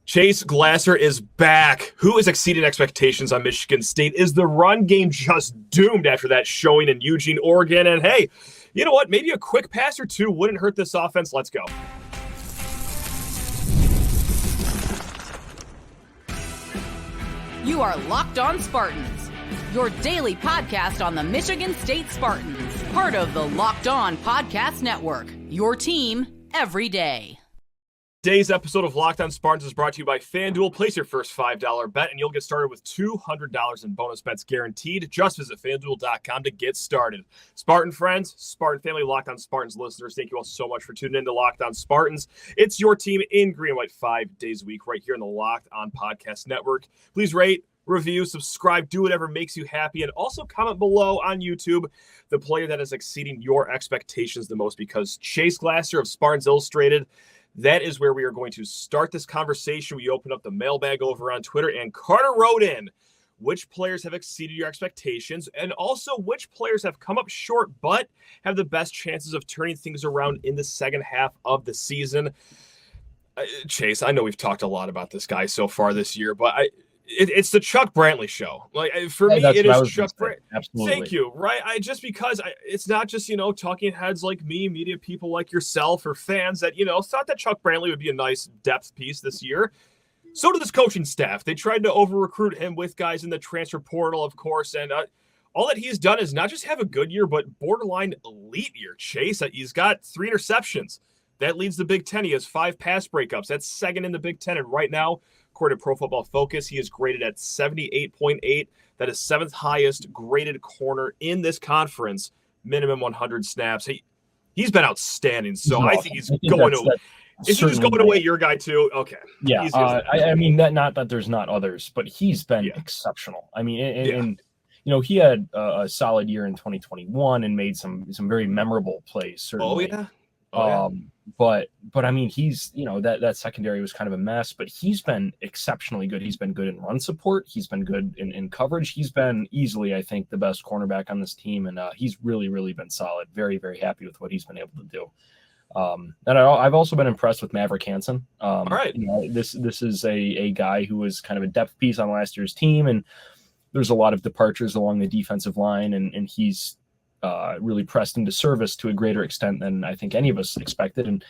Chase Glasser is back. Who is exceeding expectations on Michigan State? Is the run game just doomed after that showing in Eugene, Oregon? And hey, you know what? Maybe a quick pass or two wouldn't hurt this offense. Let's go. You are Locked On Spartans, your daily podcast on the Michigan State Spartans, part of the Locked On Podcast Network, your team every day. Today's episode of Locked On Spartans is brought to you by FanDuel. Place your first $5 bet, and you'll get started with $200 in bonus bets guaranteed. Just visit FanDuel.com to get started. Spartan friends, Spartan family, Locked On Spartans listeners, thank you all so much for tuning in to Locked On Spartans. It's your team in green and white 5 days a week right here on the Locked On Podcast Network. Please rate, review, subscribe, do whatever makes you happy, and also comment below on YouTube the player that is exceeding your expectations the most, because Chase Glasser of Spartans Illustrated, that is where we are going to start this conversation. We opened up the mailbag over on Twitter, and Carter wrote in which players have exceeded your expectations and also which players have come up short but have the best chances of turning things around in the second half of the season. Chase, I know we've talked a lot about this guy so far this year, but it's the Chuck Brantley show. Like, for me, it is Chuck Brantley. Absolutely. Thank you. Right. It's not just, talking heads like me, media people like yourself, or fans that, thought that Chuck Brantley would be a nice depth piece this year. So did this coaching staff. They tried to over-recruit him with guys in the transfer portal, of course. And all that he's done is not just have a good year, but borderline elite year. Chase, he's got 3 interceptions. That leads the Big Ten. He has 5 pass breakups. That's second in the Big Ten. And right now, according to Pro Football Focus, he is graded at 78.8. That is 7th highest graded corner in this conference, minimum 100 snaps. He's been outstanding, so I think he's going to – is he just going away your guy too? Okay. Yeah, I mean, not that there's not others, but he's been exceptional. I mean, and he had a solid year in 2021 and made some very memorable plays, certainly. But I mean, he's, that secondary was kind of a mess, but he's been exceptionally good. He's been good in run support. He's been good in coverage. He's been easily, I think, the best cornerback on this team. And he's really, really been solid. Very, very happy with what he's been able to do. And I've also been impressed with Maverick Hansen. All right. This is a guy who was kind of a depth piece on last year's team. And there's a lot of departures along the defensive line, and he's really pressed into service to a greater extent than I think any of us expected. And,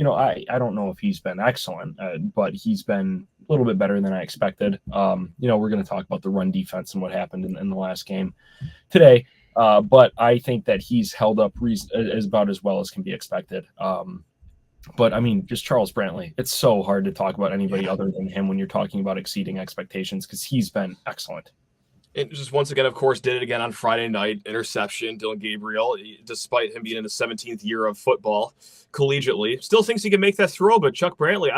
I don't know if he's been excellent, but he's been a little bit better than I expected. We're going to talk about the run defense and what happened in the last game today. But I think that he's held up about as well as can be expected. But I mean, just Charles Brantley, it's so hard to talk about anybody other than him when you're talking about exceeding expectations, because he's been excellent. And just once again, of course, did it again on Friday night. Interception, Dylan Gabriel, despite him being in the 17th year of football collegiately, still thinks he can make that throw. But Chuck Brantley,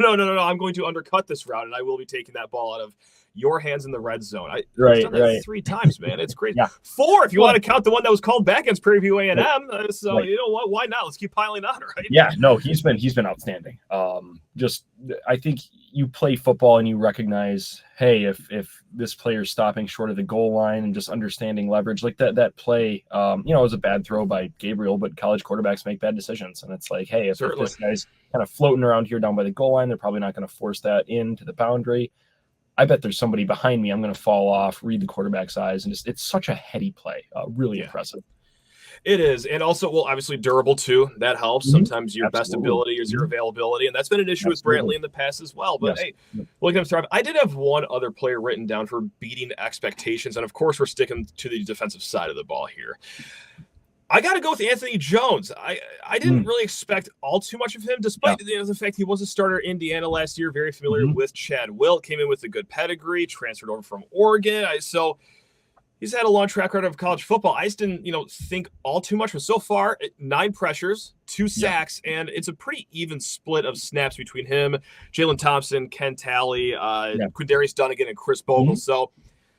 no, I'm going to undercut this route, and I will be taking that ball out of your hands in the red zone. He's done that 3 times, man. It's crazy. 4 if you want to count the one that was called back against Prairie View A&M. You know what? Why not? Let's keep piling on, right? Yeah, no, he's been outstanding. I think you play football and you recognize, hey, if this player's stopping short of the goal line and just understanding leverage, like that play, it was a bad throw by Gabriel, but college quarterbacks make bad decisions. And it's like, hey, if this guy's kind of floating around here down by the goal line, they're probably not going to force that into the boundary. I bet there's somebody behind me. I'm going to fall off, read the quarterback's eyes. And it's such a heady play. Really impressive. It is. And also, obviously durable too. That helps. Sometimes your best ability is your availability. And that's been an issue with Brantley in the past as well. But hey, look at him thrive. I did have one other player written down for beating expectations. And of course, we're sticking to the defensive side of the ball here. I got to go with Anthony Jones. I didn't really expect all too much of him, despite the fact he was a starter in Indiana last year, very familiar with Chad Wilt, came in with a good pedigree, transferred over from Oregon. So he's had a long track record of college football. I just didn't, think all too much. But so far, 9 pressures, 2 sacks, and it's a pretty even split of snaps between him, Jalen Thompson, Ken Talley, Quindarius Dunnigan, and Chris Bogle. So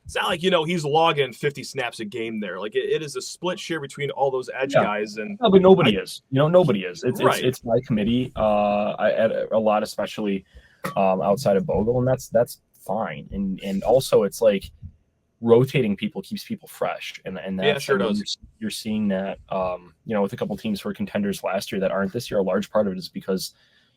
it's not like, he's logging 50 snaps a game there. Like it is a split share between all those edge guys. And no, but nobody is. Nobody is. It's by committee. At a lot, especially outside of Bogle, and that's fine. And also, it's like rotating people keeps people fresh, and that sure does. You're seeing that with a couple teams who were contenders last year that aren't this year. A large part of it is because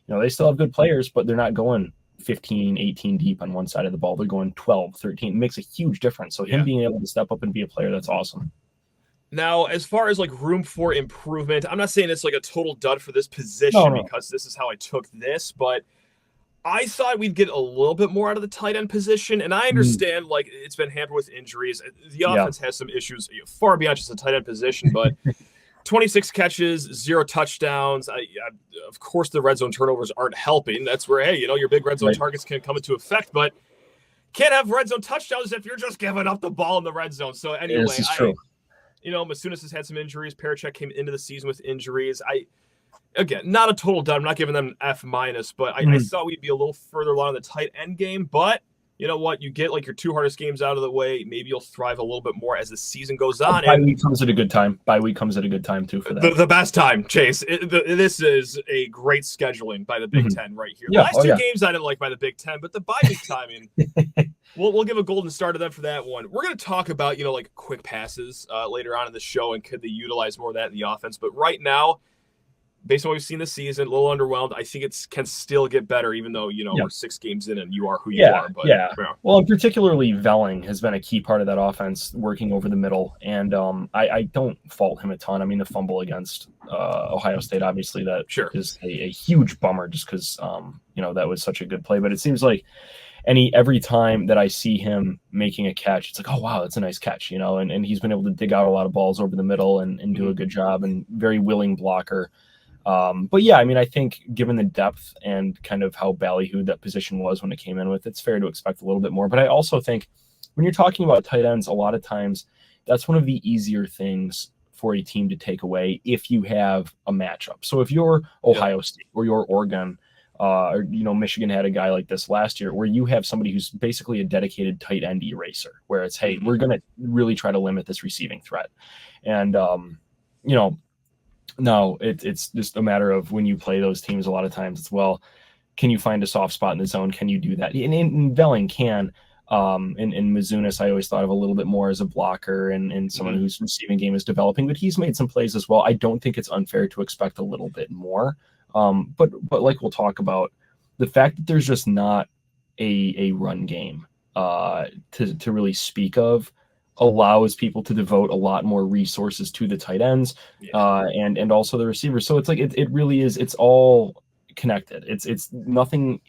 they still have good players, but they're not going 15, 18 deep on one side of the ball. They're going 12, 13. It makes a huge difference. So him being able to step up and be a player, that's awesome. Now, as far as like room for improvement, I'm not saying it's like a total dud for this position because this is how I took this, but I thought we'd get a little bit more out of the tight end position, and I understand like it's been hampered with injuries. The offense has some issues far beyond just the tight end position, but 26 catches, 0 touchdowns. Of course, the red zone turnovers aren't helping. That's where, hey, your big red zone targets can come into effect, but can't have red zone touchdowns if you're just giving up the ball in the red zone. So anyway, this is true. Masunas has had some injuries. Parachek came into the season with injuries. Again, not a total dud. I'm not giving them an F-, but I thought we'd be a little further along in the tight end game. But you know what? You get like your 2 hardest games out of the way. Maybe you'll thrive a little bit more as the season goes on. Bye week comes at a good time. Bye week comes at a good time too for that. The best time, Chase. This is a great scheduling by the Big Ten right here. Yeah. Last two games I didn't like by the Big Ten, but the bye week timing, we'll give a golden star to them for that one. We're going to talk about like quick passes later on in the show and could they utilize more of that in the offense. But right now, based on what we've seen this season, a little underwhelmed. I think it can still get better, even though, we're 6 games in and you are who you are. But, Well, and particularly Velling has been a key part of that offense, working over the middle. And I don't fault him a ton. I mean, the fumble against Ohio State, obviously, that is a huge bummer just because, that was such a good play. But it seems like every time that I see him making a catch, it's like, oh, wow, that's a nice catch, and he's been able to dig out a lot of balls over the middle and do a good job and very willing blocker. But yeah, I mean, I think given the depth and kind of how ballyhooed that position was when it came in with, it's fair to expect a little bit more. But I also think when you're talking about tight ends, a lot of times that's one of the easier things for a team to take away if you have a matchup. So if you're Ohio State or you're Oregon, or Michigan had a guy like this last year where you have somebody who's basically a dedicated tight end eraser, where it's, hey, we're going to really try to limit this receiving threat. And, no, it's just a matter of when you play those teams, a lot of times it's, well, can you find a soft spot in the zone? Can you do that? And Velling can. And Mizunis, I always thought of a little bit more as a blocker and someone whose receiving game is developing, but he's made some plays as well. I don't think it's unfair to expect a little bit more. But like we'll talk about, the fact that there's just not a run game to really speak of allows people to devote a lot more resources to the tight ends and also the receivers. So it's like it really is. It's all connected. It's nothing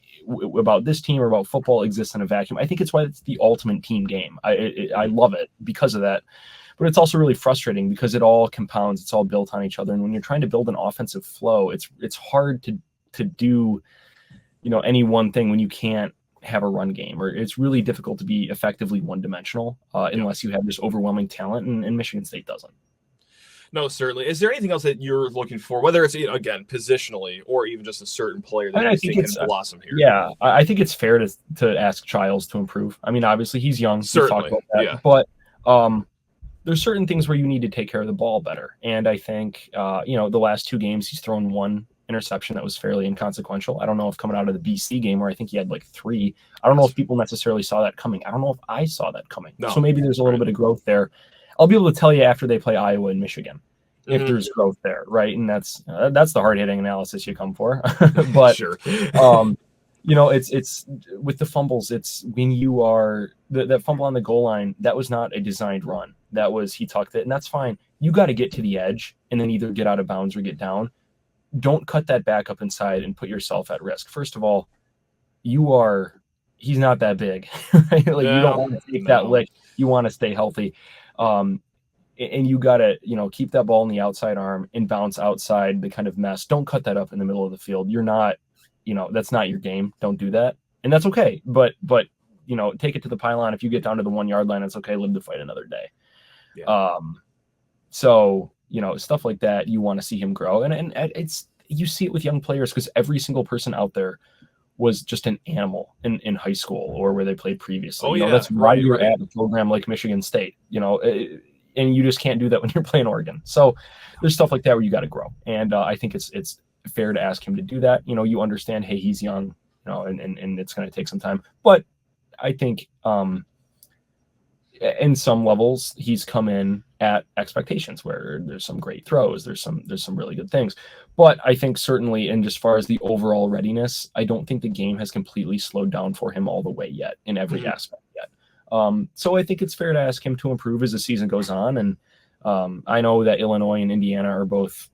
about this team or about football exists in a vacuum. I think it's why it's the ultimate team game. I love it because of that. But it's also really frustrating because it all compounds. It's all built on each other. And when you're trying to build an offensive flow, it's hard to do any one thing when you can't have a run game, or it's really difficult to be effectively one-dimensional unless you have this overwhelming talent, and Michigan State doesn't. No, certainly. Is there anything else that you're looking for, whether it's, again, positionally or even just a certain player that you think can blossom here? Yeah, I think it's fair to ask Childs to improve. I mean, obviously he's young. Certainly, about that, but there's certain things where you need to take care of the ball better. And I think, the last 2 games he's thrown 1 interception that was fairly inconsequential. I don't know if coming out of the BC game where I think he had like 3, I don't know if people necessarily saw that coming. I don't know if I saw that coming. No. So maybe there's a little bit of growth there. I'll be able to tell you after they play Iowa and Michigan if there's growth there, right? And that's the hard-hitting analysis you come for. But sure. It's with the fumbles, it's when you are that fumble on the goal line, that was not a designed run. That was, he tucked it, and that's fine. You got to get to the edge and then either get out of bounds or get down. Don't cut that back up inside and put yourself at risk. First of all, he's not that big, right? Like you don't want to take that lick. You want to stay healthy. And you got to, keep that ball in the outside arm and bounce outside the kind of mess. Don't cut that up in the middle of the field. You're not, that's not your game. Don't do that. And that's okay. But take it to the pylon. If you get down to the 1 yard line, it's okay. Live to fight another day. Yeah. So, stuff like that, you want to see him grow. And you see it with young players because every single person out there was just an animal in high school or where they played previously. That's why you're at a program like Michigan State, and you just can't do that when you're playing Oregon. So there's stuff like that where you got to grow. And I think it's fair to ask him to do that. You understand, hey, he's young, and it's going to take some time. But I think in some levels, he's come in at expectations, where there's some great throws, there's some really good things. But I think certainly, and as far as the overall readiness, I don't think the game has completely slowed down for him all the way yet in every aspect yet. So I think it's fair to ask him to improve as the season goes on. And I know that Illinois and Indiana are both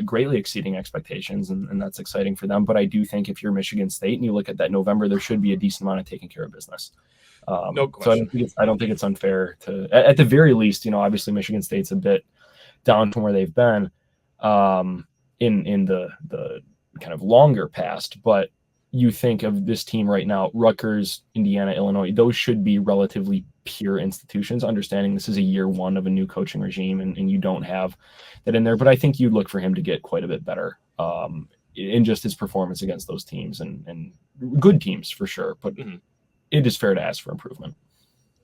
greatly exceeding expectations, and that's exciting for them. But I do think if you're Michigan State and you look at that November, there should be a decent amount of taking care of business. No question. So I don't think it's unfair to, at the very least, obviously Michigan State's a bit down from where they've been in the kind of longer past, but you think of this team right now, Rutgers, Indiana, Illinois, those should be relatively pure institutions, understanding this is a year one of a new coaching regime and you don't have that in there. But I think you'd look for him to get quite a bit better in just his performance against those teams and good teams for sure. But it is fair to ask for improvement.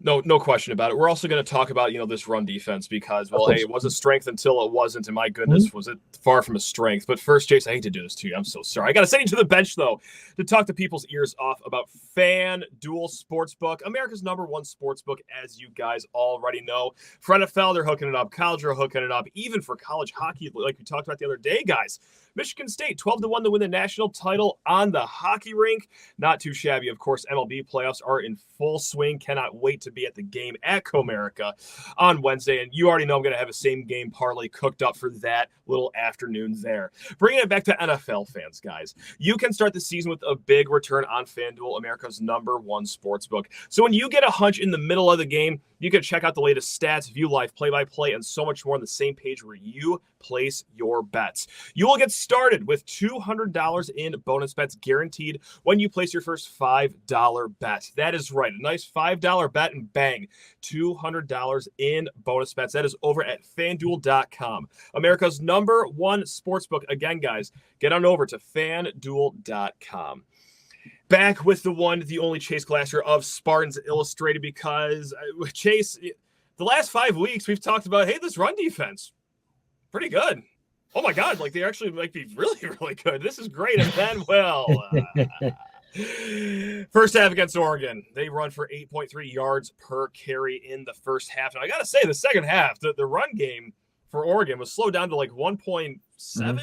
No question about it. We're also going to talk about, this run defense because, well, hey, it was a strength until it wasn't. And my goodness, was it far from a strength. But first, Chase, I hate to do this to you. I'm so sorry. I got to send you to the bench, though, to talk to people's ears off about FanDuel Sportsbook, America's #1 sportsbook, as you guys already know. For NFL, they're hooking it up. College, they're hooking it up. Even for college hockey, like we talked about the other day, guys. Michigan State, 12-1 to win the national title on the hockey rink. Not too shabby. Of course, MLB playoffs are in full swing. Cannot wait to be at the game at Comerica on Wednesday. And you already know I'm going to have a same game parlay cooked up for that little afternoon there. Bringing it back to NFL fans, guys. You can start the season with a big return on FanDuel, America's #1 sportsbook. So when you get a hunch in the middle of the game, you can check out the latest stats, view live play-by-play, and so much more on the same page where you place your bets. You will get started with $200 in bonus bets guaranteed when you place your first $5 bet. That is right. A nice $5 bet and bang, $200 in bonus bets. That is over at FanDuel.com. America's #1 sportsbook. Again, guys, get on over to FanDuel.com. Back with the one, the only Chase Glasser of Spartans Illustrated, because Chase, the last 5 weeks we've talked about, hey, this run defense, pretty good. Oh my God, like they actually might be really, really good. This is great. And then, well, first half against Oregon, they run for 8.3 yards per carry in the first half. And I got to say, the second half, the run game for Oregon was slowed down to like 1.7.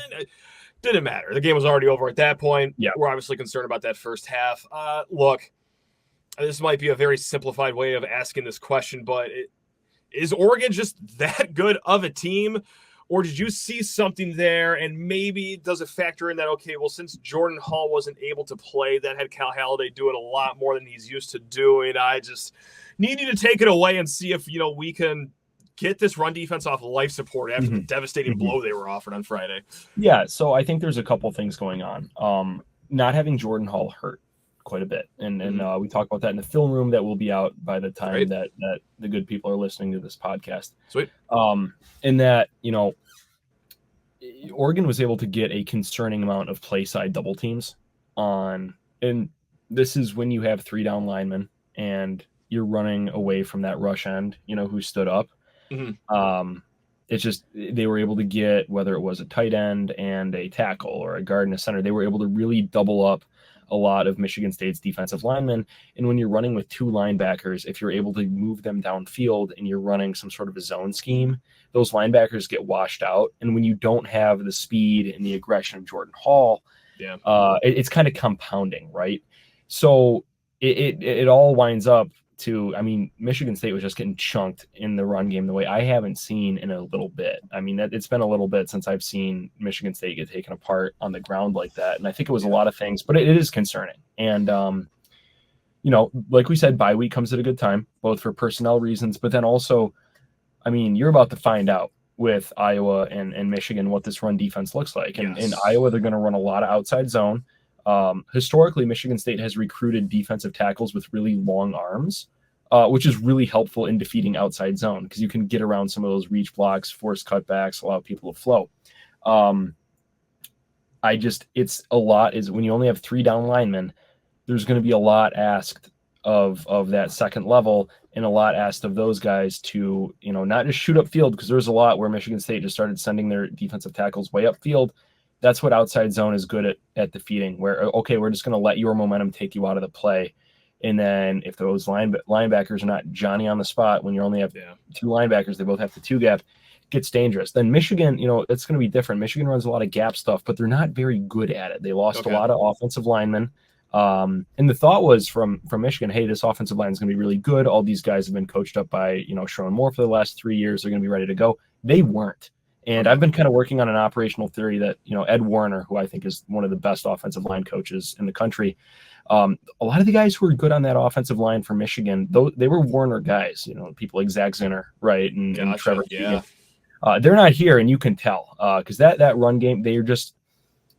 Didn't matter. The game was already over at that point. Yeah. We're obviously concerned about that first half. Look, this might be a very simplified way of asking this question, but is Oregon just that good of a team? Or did you see something there, and maybe does it factor in that, okay, well, since Jordan Hall wasn't able to play, that had Cal Haladay doing a lot more than he's used to doing. I just need you to take it away and see if, we can get this run defense off life support after the devastating blow they were offered on Friday. Yeah, so I think there's a couple things going on. Not having Jordan Hall hurt quite a bit. And we talked about that in the film room that will be out by the time that the good people are listening to this podcast. Sweet. In that, Oregon was able to get a concerning amount of play side double teams on, and this is when you have 3 down linemen and you're running away from that rush end, who stood up. It's just they were able to get, whether it was a tight end and a tackle or a guard and a center, they were able to really double up a lot of Michigan State's defensive linemen. And when you're running with 2 linebackers, if you're able to move them downfield and you're running some sort of a zone scheme, those linebackers get washed out. And when you don't have the speed and the aggression of Jordan Hall, it's kind of compounding, right? So it all winds up to, Michigan State was just getting chunked in the run game the way I haven't seen in a little bit. It's been a little bit since I've seen Michigan State get taken apart on the ground like that. And I think it was a lot of things, but it is concerning. And, like we said, bye week comes at a good time, both for personnel reasons, but then also, you're about to find out with Iowa and Michigan what this run defense looks like. And in Iowa, they're going to run a lot of outside zone. Historically, Michigan State has recruited defensive tackles with really long arms, which is really helpful in defeating outside zone because you can get around some of those reach blocks, force cutbacks, allow people to flow. It's a lot is when you only have 3 down linemen, there's going to be a lot asked of that second level and a lot asked of those guys to, not just shoot up field, because there's a lot where Michigan State just started sending their defensive tackles way upfield. That's what outside zone is good at defeating, where, okay, we're just going to let your momentum take you out of the play And then if those linebackers are not Johnny on the spot, when you only have two linebackers, they both have the two gap, gets dangerous. Then Michigan, it's going to be different. Michigan runs a lot of gap stuff, but they're not very good at it. They lost a lot of offensive linemen. And the thought was from Michigan, hey, this offensive line is going to be really good. All these guys have been coached up by, Sherman Moore for the last 3 years. They're going to be ready to go. They weren't. And I've been kind of working on an operational theory that, Ed Warner, who I think is one of the best offensive line coaches in the country, a lot of the guys who were good on that offensive line for Michigan, they were Warner guys, people like Zach Zinner, right, and Trevor Keegan. They're not here, and you can tell because that run game, they are just –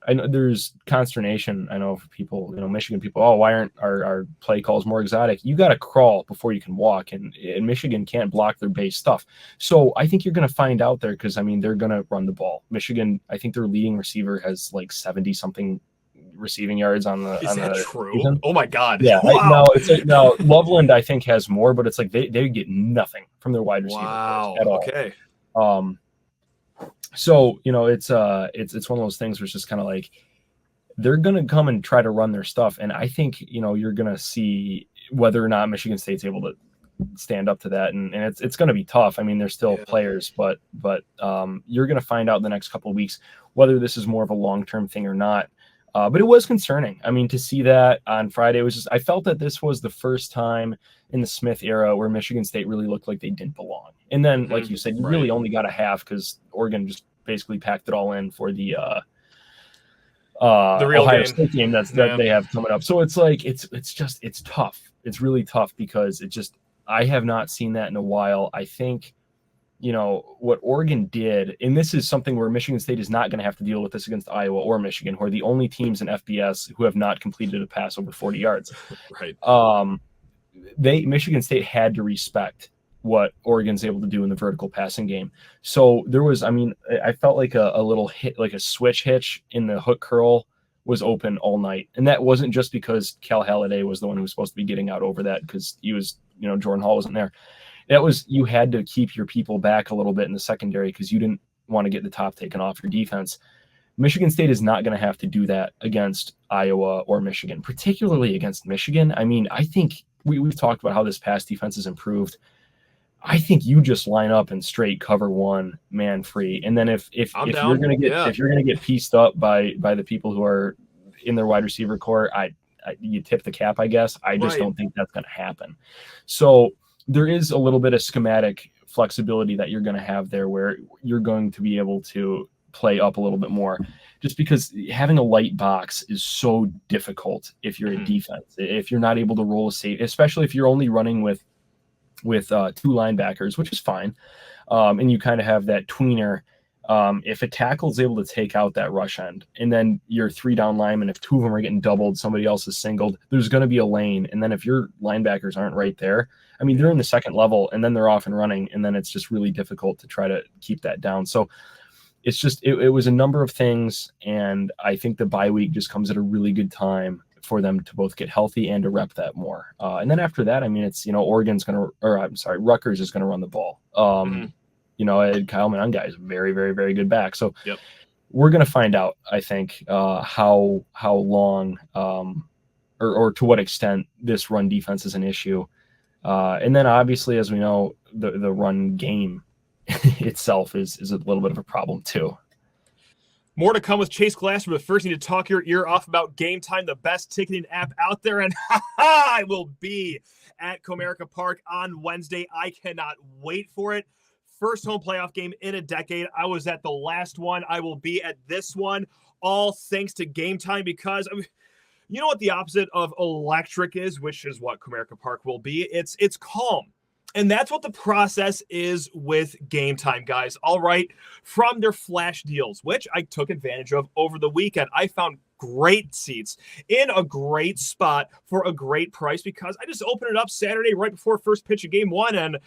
I know there's consternation. I know for people, Michigan people, oh, why aren't our play calls more exotic? You got to crawl before you can walk, and Michigan can't block their base stuff. So I think you're going to find out there because, they're going to run the ball. Michigan, I think their leading receiver has like 70-something receiving yards on the Is that true? Season. Oh, my God. Yeah. Wow. No, Loveland, I think, has more, but it's like they get nothing from their wide receiver at all. Okay. So, it's one of those things where it's just kind of like they're going to come and try to run their stuff. And I think, you're going to see whether or not Michigan State's able to stand up to that. And it's going to be tough. They're still players, but you're going to find out in the next couple of weeks whether this is more of a long-term thing or not. But it was concerning. To see that on Friday was I felt that this was the first time in the Smith era where Michigan State really looked like they didn't belong. And then, like you said, you really only got a half because Oregon just basically packed it all in for the real Ohio State game that they have coming up. So it's like it's tough. It's really tough because I have not seen that in a while. I think what Oregon did, and this is something where Michigan State is not going to have to deal with this against Iowa or Michigan, who are the only teams in FBS who have not completed a pass over 40 yards. Right. Michigan State had to respect what Oregon's able to do in the vertical passing game. So there was, I felt like a little hit, like a switch hitch in the hook curl was open all night. And that wasn't just because Cal Halliday was the one who was supposed to be getting out over that because he was, Jordan Hall wasn't there. That was, you had to keep your people back a little bit in the secondary because you didn't want to get the top taken off your defense. Michigan State is not going to have to do that against Iowa or Michigan, particularly against Michigan. I think we've talked about how this pass defense has improved. I think you just line up and straight cover one man free. And then if you're going to get pieced up by the people who are in their wide receiver core, you tip the cap, I guess. I just don't think that's going to happen. So there is a little bit of schematic flexibility that you're going to have there where you're going to be able to play up a little bit more just because having a light box is so difficult if you're a defense. If you're not able to roll a safety, especially if you're only running with two linebackers, which is fine. And you kind of have that tweener. If a tackle is able to take out that rush end and then your 3 down linemen, if 2 of them are getting doubled, somebody else is singled, there's going to be a lane. And then if your linebackers aren't right there, they're in the second level and then they're off and running. And then it's just really difficult to try to keep that down. So it's just, it was a number of things. And I think the bye week just comes at a really good time for them to both get healthy and to rep that more. And then after that, it's, Rutgers is going to run the ball. Kyle Monangai is a very, very, very good back. So we're going to find out, I think, how long or to what extent this run defense is an issue. And then obviously, as we know, the run game itself is a little bit of a problem too. More to come with Chase Glasser, but first you need to talk your ear off about Gametime, the best ticketing app out there. And I will be at Comerica Park on Wednesday. I cannot wait for it. First home playoff game in a decade. I was at the last one. I will be at this one, all thanks to Gametime because you know what the opposite of electric is, which is what Comerica Park will be. It's calm. And that's what the process is with Gametime, guys. All right. From their flash deals, which I took advantage of over the weekend, I found great seats in a great spot for a great price because I just opened it up Saturday right before first pitch of game one. And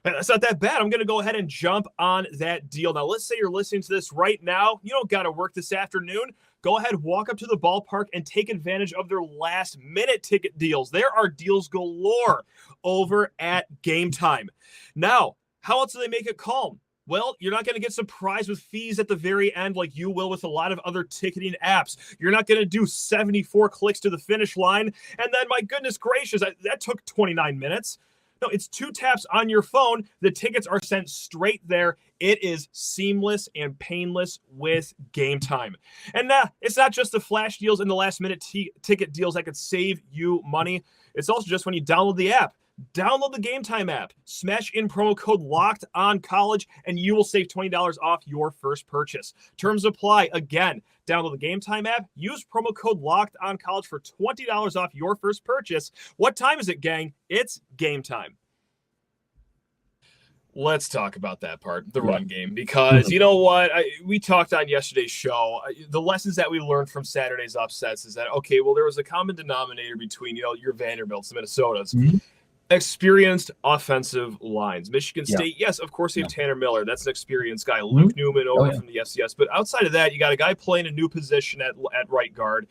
that's not that bad. I'm going to go ahead and jump on that deal. Now, let's say you're listening to this right now. You don't got to work this afternoon. Go ahead, walk up to the ballpark and take advantage of their last-minute ticket deals. There are deals galore over at Gametime. Now, how else do they make it calm? Well, you're not going to get surprised with fees at the very end like you will with a lot of other ticketing apps. You're not going to do 74 clicks to the finish line, and then, my goodness gracious, that took 29 minutes. No, it's 2 taps on your phone. The tickets are sent straight there. It is seamless and painless with Gametime. And it's not just the flash deals and the last-minute ticket deals that could save you money. It's also just when you download the app. Download the Gametime app, smash in promo code LOCKEDONCollege, and you will save $20 off your first purchase. Terms apply. Again, download the Gametime app, use promo code LOCKEDONCollege for $20 off your first purchase. What time is it, gang? It's Gametime. Let's talk about that part, the run game, because you know what? We talked on yesterday's show. The lessons that we learned from Saturday's upsets is that, okay, well, there was a common denominator between, your Vanderbilts, the Minnesotas. Mm-hmm. Experienced offensive lines. Michigan State, yes, of course, they have Tanner Miller. That's an experienced guy. Luke Newman over from the FCS. But outside of that, you got a guy playing a new position at right guard.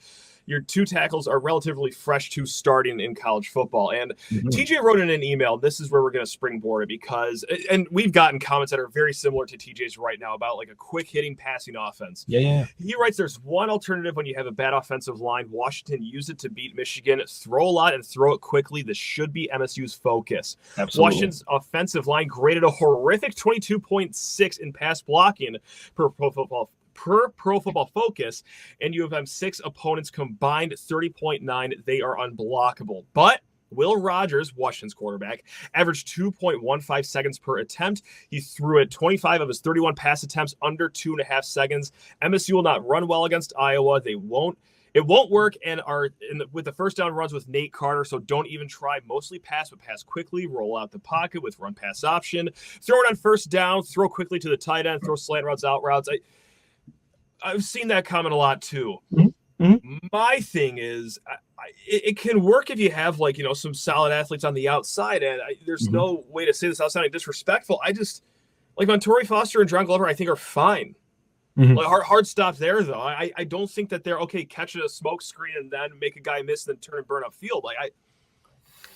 Your 2 tackles are relatively fresh to starting in college football. And TJ wrote in an email, this is where we're going to springboard it, because, and we've gotten comments that are very similar to TJ's right now about like a quick hitting passing offense. Yeah. He writes, there's one alternative when you have a bad offensive line. Washington used it to beat Michigan. Throw a lot and throw it quickly. This should be MSU's focus. Absolutely. Washington's offensive line graded a horrific 22.6 in pass blocking per Pro Football Focus, and you have 6 opponents combined 30.9. They are unblockable. But Will Rogers, Washington's quarterback, averaged 2.15 seconds per attempt. He threw it 25 of his 31 pass attempts under 2.5 seconds. MSU will not run well against Iowa. It won't work, and with the first down runs with Nate Carter, so don't even try. Mostly pass, but pass quickly. Roll out the pocket with run pass option. Throw it on first down. Throw quickly to the tight end. Throw slant routes, out routes. I've seen that comment a lot too. Mm-hmm. My thing is, it can work if you have some solid athletes on the outside, and there's no way to say this without sounding disrespectful. I just Montori Foster and John Glover, I think, are fine. Hard stop there though. I don't think that they're okay catching a smoke screen and then make a guy miss and then turn and burn up field.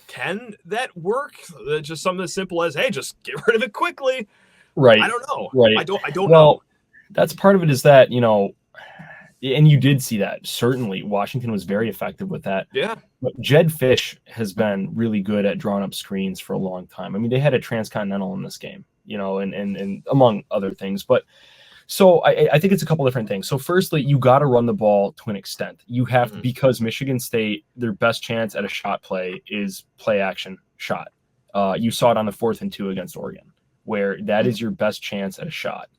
Can that work? Just something as simple as, hey, just get rid of it quickly. Right. I don't know. Right. I don't know. That's part of it, is that, and you did see that. Certainly, Washington was very effective with that. Yeah. But Jed Fish has been really good at drawing up screens for a long time. I mean, they had a transcontinental in this game, and among other things. But so I think it's a couple different things. So firstly, you got to run the ball to an extent. You have to, because Michigan State, their best chance at a shot play is play action shot. You saw it on the 4th and 2 against Oregon, where that is your best chance at a shot.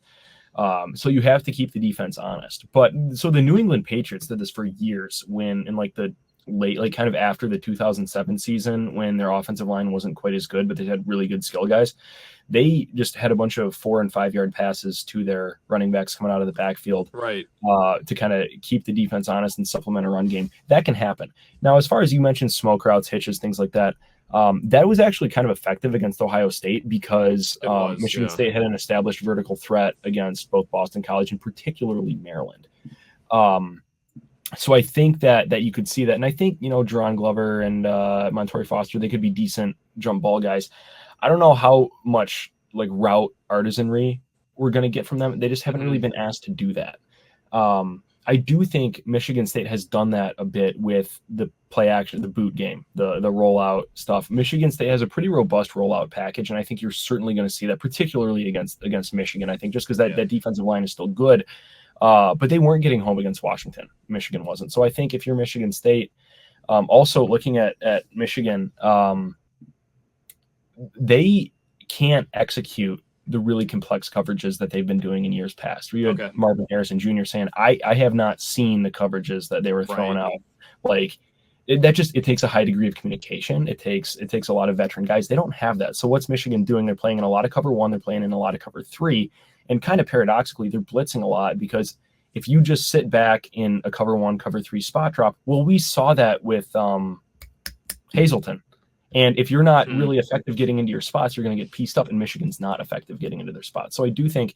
So you have to keep the defense honest. But so the New England Patriots did this for years, when in the late, kind of after the 2007 season, when their offensive line wasn't quite as good, but they had really good skill guys. They just had a bunch of 4 and 5 yard passes to their running backs coming out of the backfield, right? To kind of keep the defense honest and supplement a run game. That can happen. Now, as far as you mentioned, smoke routes, hitches, things like that. That was actually kind of effective against Ohio State, because Michigan State had an established vertical threat against both Boston College and particularly Maryland. So I think that you could see that. And I think, Jerron Glover and Montori Foster, they could be decent jump ball guys. I don't know how much route artisanry we're going to get from them. They just haven't really been asked to do that. I do think Michigan State has done that a bit with the play action, the boot game, the rollout stuff. Michigan State has a pretty robust rollout package, and I think you're certainly going to see that, particularly against Michigan. I think just because that defensive line is still good, but they weren't getting home against Washington. Michigan wasn't. So I think if you're Michigan State, also looking at Michigan, they can't execute the really complex coverages that they've been doing in years past. We had Marvin Harrison Jr. saying, I have not seen the coverages that they were throwing out. It takes a high degree of communication. It takes a lot of veteran guys. They don't have that. So what's Michigan doing? They're playing in a lot of cover 1. They're playing in a lot of cover 3. And kind of paradoxically, they're blitzing a lot, because if you just sit back in a cover 1, cover 3 spot drop, well, we saw that with Hazleton. And if you're not really effective getting into your spots, you're going to get pieced up, and Michigan's not effective getting into their spots. So I do think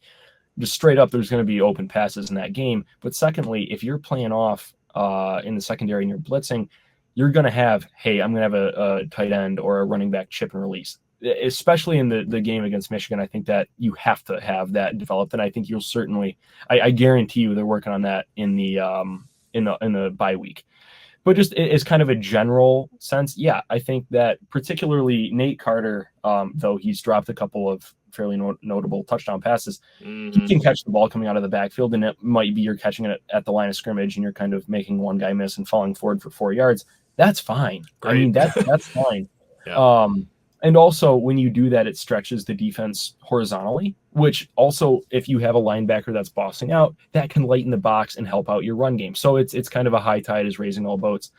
just straight up, there's going to be open passes in that game. But secondly, if you're playing off in the secondary and you're blitzing, you're going to have, hey, I'm going to have a tight end or a running back chip and release. especially in the game against Michigan, I think that you have to have that developed, and I think you'll certainly, I guarantee you, they're working on that in the bye week. But just as kind of a general sense, yeah, I think that particularly Nate Carter, though he's dropped a couple of fairly notable touchdown passes, he can catch the ball coming out of the backfield, and it might be you're catching it at the line of scrimmage and you're kind of making one guy miss and falling forward for 4 yards. That's fine. Great. I mean, that's fine. Yeah. And also, when you do that, it stretches the defense horizontally, which also, if you have a linebacker that's bossing out, that can lighten the box and help out your run game. So it's kind of a high tide is raising all boats.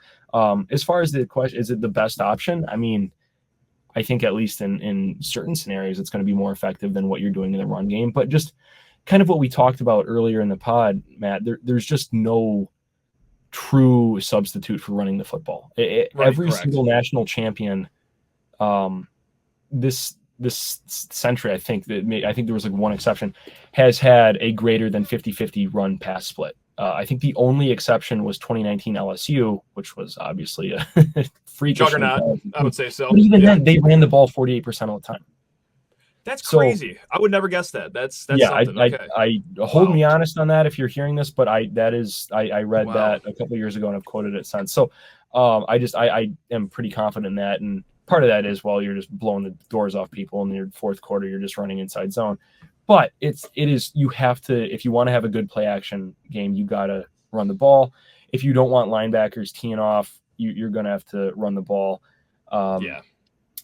As far as the question, is it the best option? I mean, I think at least in certain scenarios, it's going to be more effective than what you're doing in the run game. But just kind of what we talked about earlier in the pod, Matt, there's just no true substitute for running the football. Every correct. single national champion this century, I think there was like one exception, has had a greater than 50-50 run pass split. I think the only exception was 2019 LSU, which was obviously a freak juggernaut. I would say so. But even then, they ran the ball 48% of the time. That's crazy. I would never guess that. That's yeah. Something. I hold me honest on that if you're hearing this, but I read that a couple of years ago and I've quoted it since. So I am pretty confident in that, and part of that is, well, you're just blowing the doors off people in your fourth quarter, you're just running inside zone. But it is you have to, if you want to have a good play action game, you got to run the ball. If you don't want linebackers teeing off, you're going to have to run the ball.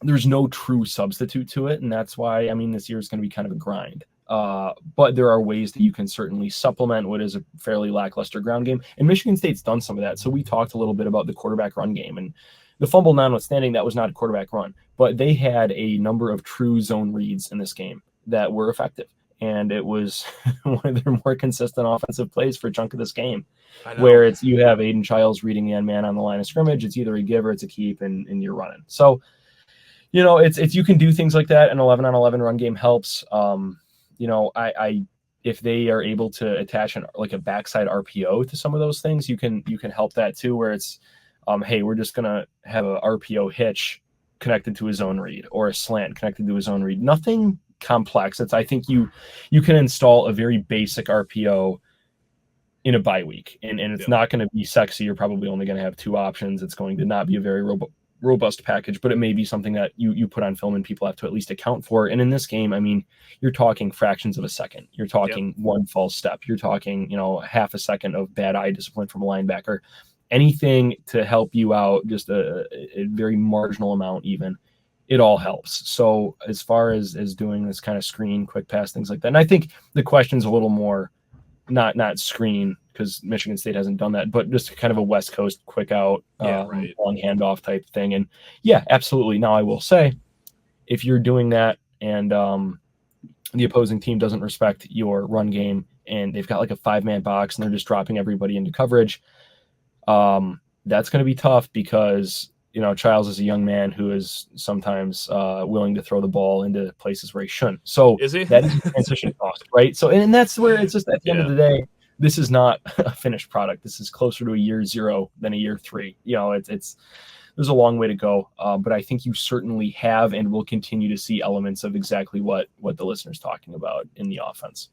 There's no true substitute to it, and that's why, I mean, this year is going to be kind of a grind. But there are ways that you can certainly supplement what is a fairly lackluster ground game. And Michigan State's done some of that. So we talked a little bit about the quarterback run game, and the fumble notwithstanding, that was not a quarterback run, but they had a number of true zone reads in this game that were effective. And it was one of their more consistent offensive plays for a chunk of this game, where you have Aiden Childs reading the end man on the line of scrimmage. It's either a give or it's a keep, and you're running. So, it's you can do things like that. An 11-on-11 run game helps. If they are able to attach a backside RPO to some of those things, you can help that too, where it's, hey, we're just going to have a RPO hitch connected to a zone read or a slant connected to a zone read. Nothing complex. I think you can install a very basic RPO in a bye week, and it's not going to be sexy. You're probably only going to have two options. It's going to not be a very robust package, but it may be something that you put on film and people have to at least account for. And in this game, I mean, you're talking fractions of a second. You're talking one false step. You're talking, half a second of bad eye discipline from a linebacker. Anything to help you out, just a very marginal amount even, it all helps. So as far as doing this kind of screen, quick pass, things like that, and I think the question's a little more not screen, because Michigan State hasn't done that, but just kind of a West Coast quick out, long handoff type thing. And yeah, absolutely. Now I will say, if you're doing that and the opposing team doesn't respect your run game and they've got like a 5-man box and they're just dropping everybody into coverage, that's going to be tough, because Childs is a young man who is sometimes willing to throw the ball into places where he shouldn't. So is he? That is a transition cost, right? So and that's where it's just at the end of the day, this is not a finished product. This is closer to a year 0 than a year 3. It's there's a long way to go, but I think you certainly have and will continue to see elements of exactly what the listener's talking about in the offense.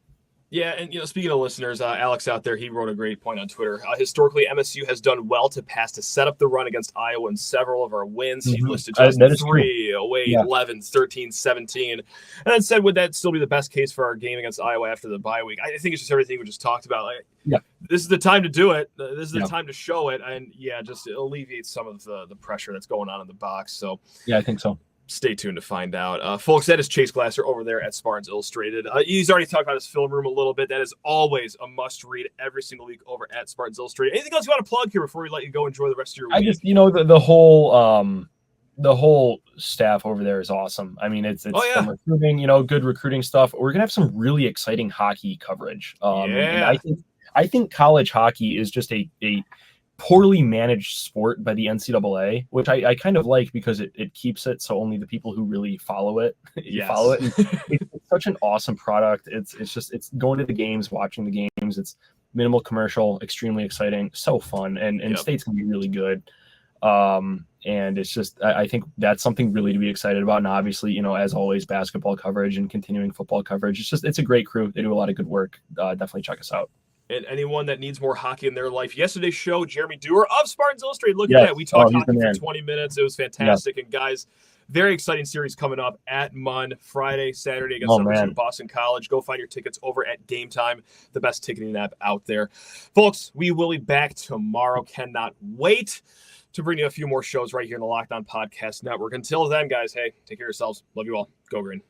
Yeah, and speaking of listeners, Alex out there, he wrote a great point on Twitter. Historically, MSU has done well to pass to set up the run against Iowa in several of our wins. He listed just 3, 08, 11, 13, 17, and then said, would that still be the best case for our game against Iowa after the bye week? I think it's just everything we just talked about. This is the time to do it. This is the time to show it, and just alleviate some of the pressure that's going on in the box. So I think so. Stay tuned to find out. Folks, that is Chase Glasser over there at Spartans Illustrated. He's already talked about his film room a little bit. That is always a must-read every single week over at Spartans Illustrated. Anything else you want to plug here before we let you go enjoy the rest of your week? I just, the whole staff over there is awesome. I mean, it's from recruiting, good recruiting stuff. We're going to have some really exciting hockey coverage. And I think college hockey is just a poorly managed sport by the NCAA, which I kind of like, because it keeps it so only the people who really follow it follow it. It's such an awesome product. It's going to the games, watching the games. It's minimal commercial, extremely exciting, so fun, and State's gonna be really good. And it's just, I think that's something really to be excited about. And obviously, as always, basketball coverage and continuing football coverage. It's a great crew. They do a lot of good work. Definitely check us out. And anyone that needs more hockey in their life, yesterday's show, Jeremy Dewar of Spartans Illustrated. Look at that. We talked hockey for 20 minutes. It was fantastic. And guys, very exciting series coming up at MUN Friday, Saturday against MSU Boston College. Go find your tickets over at Gametime, the best ticketing app out there. Folks, we will be back tomorrow. Cannot wait to bring you a few more shows right here in the Locked On Podcast Network. Until then, guys, hey, take care of yourselves. Love you all. Go Green.